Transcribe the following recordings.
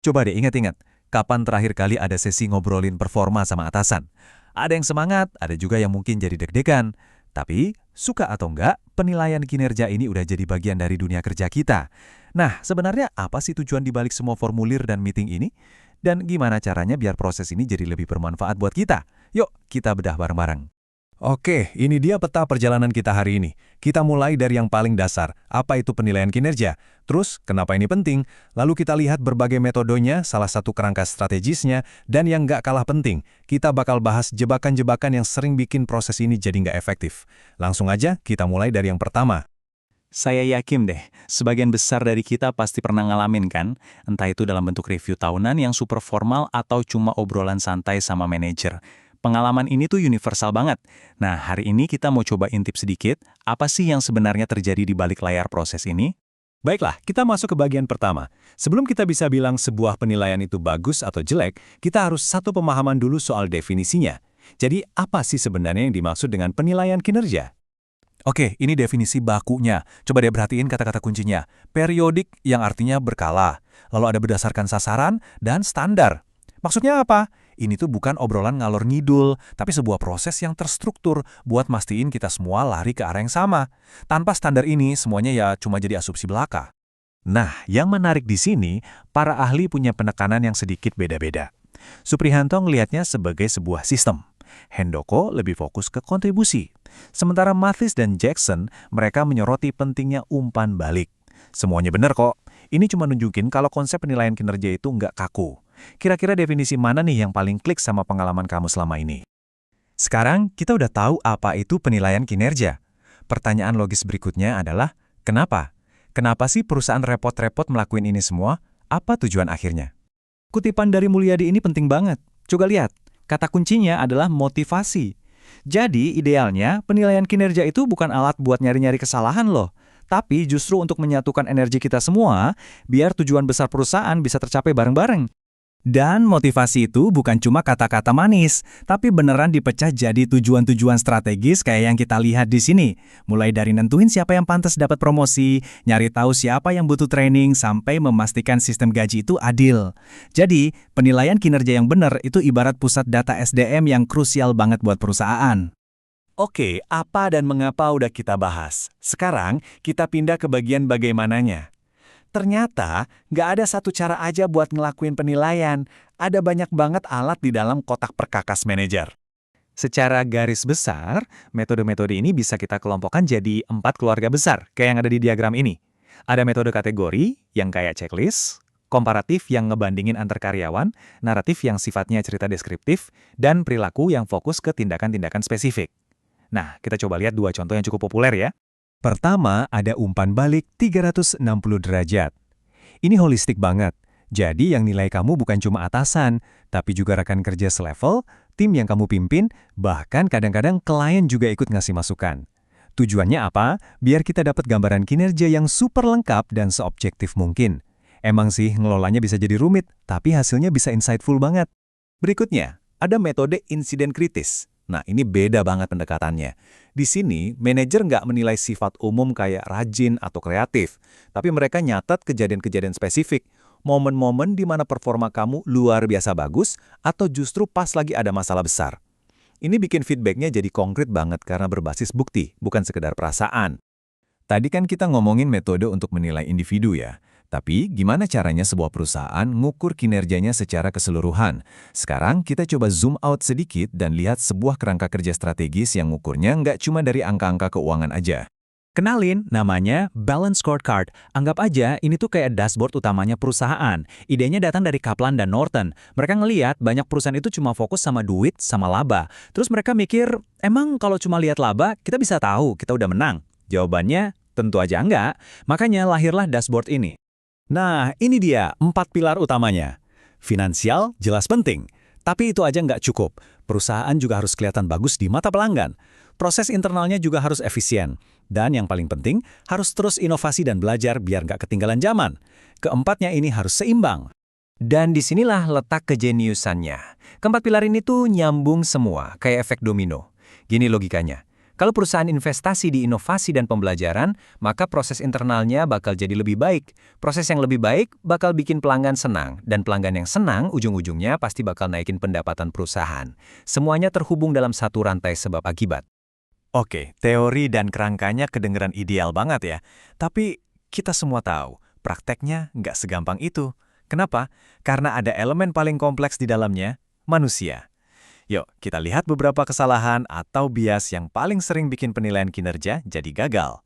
Coba deh ingat-ingat, kapan terakhir kali ada sesi ngobrolin performa sama atasan? Ada yang semangat, ada juga yang mungkin jadi deg-degan. Tapi, suka atau enggak, penilaian kinerja ini udah jadi bagian dari dunia kerja kita. Nah, sebenarnya apa sih tujuan dibalik semua formulir dan meeting ini? Dan gimana caranya biar proses ini jadi lebih bermanfaat buat kita? Yuk, kita bedah bareng-bareng. Oke, ini dia peta perjalanan kita hari ini. Kita mulai dari yang paling dasar, apa itu penilaian kinerja? Terus, kenapa ini penting? Lalu kita lihat berbagai metodenya, salah satu kerangka strategisnya, dan yang nggak kalah penting, kita bakal bahas jebakan-jebakan yang sering bikin proses ini jadi nggak efektif. Langsung aja, kita mulai dari yang pertama. Saya yakin deh, sebagian besar dari kita pasti pernah ngalamin kan? Entah itu dalam bentuk review tahunan yang super formal atau cuma obrolan santai sama manajer. Pengalaman ini tuh universal banget. Nah, hari ini kita mau coba intip sedikit, apa sih yang sebenarnya terjadi di balik layar proses ini? Baiklah, kita masuk ke bagian pertama. Sebelum kita bisa bilang sebuah penilaian itu bagus atau jelek, kita harus satu pemahaman dulu soal definisinya. Jadi, apa sih sebenarnya yang dimaksud dengan penilaian kinerja? Oke, ini definisi bakunya. Coba deh perhatiin kata-kata kuncinya. Periodik yang artinya berkala. Lalu ada berdasarkan sasaran dan standar. Maksudnya apa? Ini tuh bukan obrolan ngalor ngidul, tapi sebuah proses yang terstruktur buat mastiin kita semua lari ke arah yang sama. Tanpa standar ini, semuanya ya cuma jadi asumsi belaka. Nah, yang menarik di sini, para ahli punya penekanan yang sedikit beda-beda. Suprihanto ngelihatnya sebagai sebuah sistem. Hendoko lebih fokus ke kontribusi. Sementara Mathis dan Jackson, mereka menyoroti pentingnya umpan balik. Semuanya benar kok. Ini cuma nunjukin kalau konsep penilaian kinerja itu nggak kaku. Kira-kira definisi mana nih yang paling klik sama pengalaman kamu selama ini? Sekarang kita udah tahu apa itu penilaian kinerja. Pertanyaan logis berikutnya adalah, kenapa? Kenapa sih perusahaan repot-repot melakukan ini semua? Apa tujuan akhirnya? Kutipan dari Mulyadi ini penting banget. Coba lihat, kata kuncinya adalah motivasi. Jadi, idealnya penilaian kinerja itu bukan alat buat nyari-nyari kesalahan loh. Tapi justru untuk menyatukan energi kita semua, biar tujuan besar perusahaan bisa tercapai bareng-bareng. Dan motivasi itu bukan cuma kata-kata manis, tapi beneran dipecah jadi tujuan-tujuan strategis kayak yang kita lihat di sini. Mulai dari nentuin siapa yang pantas dapat promosi, nyari tahu siapa yang butuh training, sampai memastikan sistem gaji itu adil. Jadi, penilaian kinerja yang benar itu ibarat pusat data SDM yang krusial banget buat perusahaan. Oke, apa dan mengapa udah kita bahas. Sekarang, kita pindah ke bagian bagaimananya. Ternyata, nggak ada satu cara aja buat ngelakuin penilaian. Ada banyak banget alat di dalam kotak perkakas manajer. Secara garis besar, metode-metode ini bisa kita kelompokkan jadi 4 keluarga besar, kayak yang ada di diagram ini. Ada metode kategori, yang kayak checklist, komparatif yang ngebandingin antar karyawan, naratif yang sifatnya cerita deskriptif, dan perilaku yang fokus ke tindakan-tindakan spesifik. Nah, kita coba lihat 2 contoh yang cukup populer ya. Pertama, ada umpan balik 360 derajat. Ini holistik banget. Jadi yang nilai kamu bukan cuma atasan, tapi juga rekan kerja selevel, tim yang kamu pimpin, bahkan kadang-kadang klien juga ikut ngasih masukan. Tujuannya apa? Biar kita dapat gambaran kinerja yang super lengkap dan seobjektif mungkin. Emang sih ngelolanya bisa jadi rumit, tapi hasilnya bisa insightful banget. Berikutnya, ada metode insiden kritis. Nah, ini beda banget pendekatannya. Di sini, manajer nggak menilai sifat umum kayak rajin atau kreatif, tapi mereka nyatat kejadian-kejadian spesifik, momen-momen di mana performa kamu luar biasa bagus atau justru pas lagi ada masalah besar. Ini bikin feedbacknya jadi konkret banget karena berbasis bukti, bukan sekedar perasaan. Tadi kan kita ngomongin metode untuk menilai individu ya. Tapi gimana caranya sebuah perusahaan ngukur kinerjanya secara keseluruhan? Sekarang kita coba zoom out sedikit dan lihat sebuah kerangka kerja strategis yang ngukurnya nggak cuma dari angka-angka keuangan aja. Kenalin, namanya Balance Scorecard. Anggap aja ini tuh kayak dashboard utamanya perusahaan. Idenya datang dari Kaplan dan Norton. Mereka ngeliat banyak perusahaan itu cuma fokus sama duit, sama laba. Terus mereka mikir, emang kalau cuma lihat laba, kita bisa tahu kita udah menang? Jawabannya, tentu aja enggak. Makanya lahirlah dashboard ini. Nah, ini dia 4 pilar utamanya. Finansial jelas penting, tapi itu aja nggak cukup. Perusahaan juga harus kelihatan bagus di mata pelanggan. Proses internalnya juga harus efisien. Dan yang paling penting, harus terus inovasi dan belajar biar nggak ketinggalan zaman. Keempatnya ini harus seimbang. Dan disinilah letak kejeniusannya. Keempat pilar ini tuh nyambung semua, kayak efek domino. Gini logikanya. Kalau perusahaan investasi di inovasi dan pembelajaran, maka proses internalnya bakal jadi lebih baik. Proses yang lebih baik bakal bikin pelanggan senang, dan pelanggan yang senang ujung-ujungnya pasti bakal naikin pendapatan perusahaan. Semuanya terhubung dalam satu rantai sebab akibat. Oke, teori dan kerangkanya kedengeran ideal banget ya. Tapi kita semua tahu, prakteknya nggak segampang itu. Kenapa? Karena ada elemen paling kompleks di dalamnya, manusia. Yuk, kita lihat beberapa kesalahan atau bias yang paling sering bikin penilaian kinerja jadi gagal.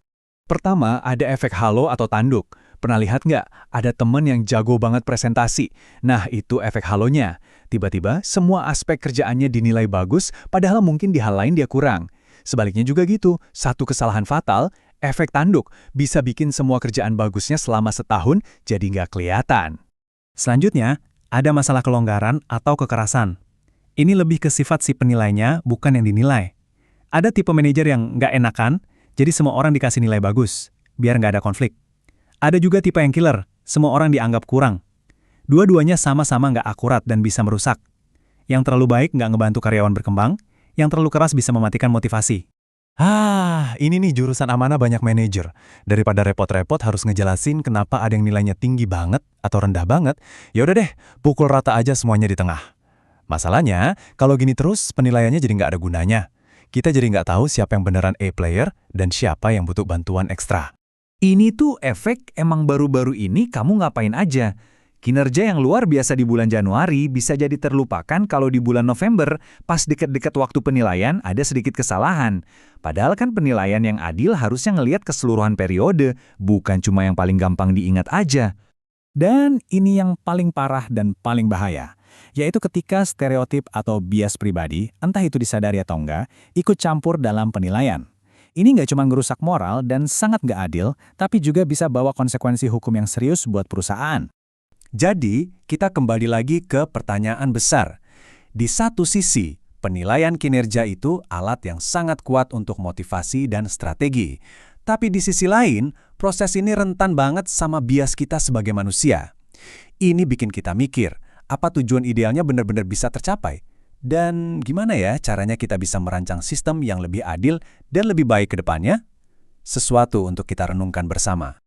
Pertama, ada efek halo atau tanduk. Pernah lihat nggak? Ada temen yang jago banget presentasi. Nah, itu efek halonya. Tiba-tiba, semua aspek kerjaannya dinilai bagus, padahal mungkin di hal lain dia kurang. Sebaliknya juga gitu, satu kesalahan fatal, efek tanduk, bisa bikin semua kerjaan bagusnya selama setahun jadi nggak kelihatan. Selanjutnya, ada masalah kelonggaran atau kekerasan. Ini lebih ke sifat si penilainya, bukan yang dinilai. Ada tipe manajer yang nggak enakan, jadi semua orang dikasih nilai bagus, biar nggak ada konflik. Ada juga tipe yang killer, semua orang dianggap kurang. Dua-duanya sama-sama nggak akurat dan bisa merusak. Yang terlalu baik nggak ngebantu karyawan berkembang, yang terlalu keras bisa mematikan motivasi. Ini nih jurusan amanah banyak manajer. Daripada repot-repot harus ngejelasin kenapa ada yang nilainya tinggi banget atau rendah banget, ya udah deh, pukul rata aja semuanya di tengah. Masalahnya, kalau gini terus penilaiannya jadi nggak ada gunanya. Kita jadi nggak tahu siapa yang beneran A-player dan siapa yang butuh bantuan ekstra. Ini tuh efek emang baru-baru ini kamu ngapain aja. Kinerja yang luar biasa di bulan Januari bisa jadi terlupakan kalau di bulan November, pas deket-deket waktu penilaian ada sedikit kesalahan. Padahal kan penilaian yang adil harusnya ngelihat keseluruhan periode, bukan cuma yang paling gampang diingat aja. Dan ini yang paling parah dan paling bahaya, yaitu ketika stereotip atau bias pribadi, entah itu disadari atau enggak, ikut campur dalam penilaian. Ini nggak cuma ngerusak moral dan sangat nggak adil, tapi juga bisa bawa konsekuensi hukum yang serius buat perusahaan. Jadi, kita kembali lagi ke pertanyaan besar. Di satu sisi, penilaian kinerja itu alat yang sangat kuat untuk motivasi dan strategi. Tapi di sisi lain, proses ini rentan banget sama bias kita sebagai manusia. Ini bikin kita mikir, apa tujuan idealnya benar-benar bisa tercapai? Dan gimana ya caranya kita bisa merancang sistem yang lebih adil dan lebih baik ke depannya? Sesuatu untuk kita renungkan bersama.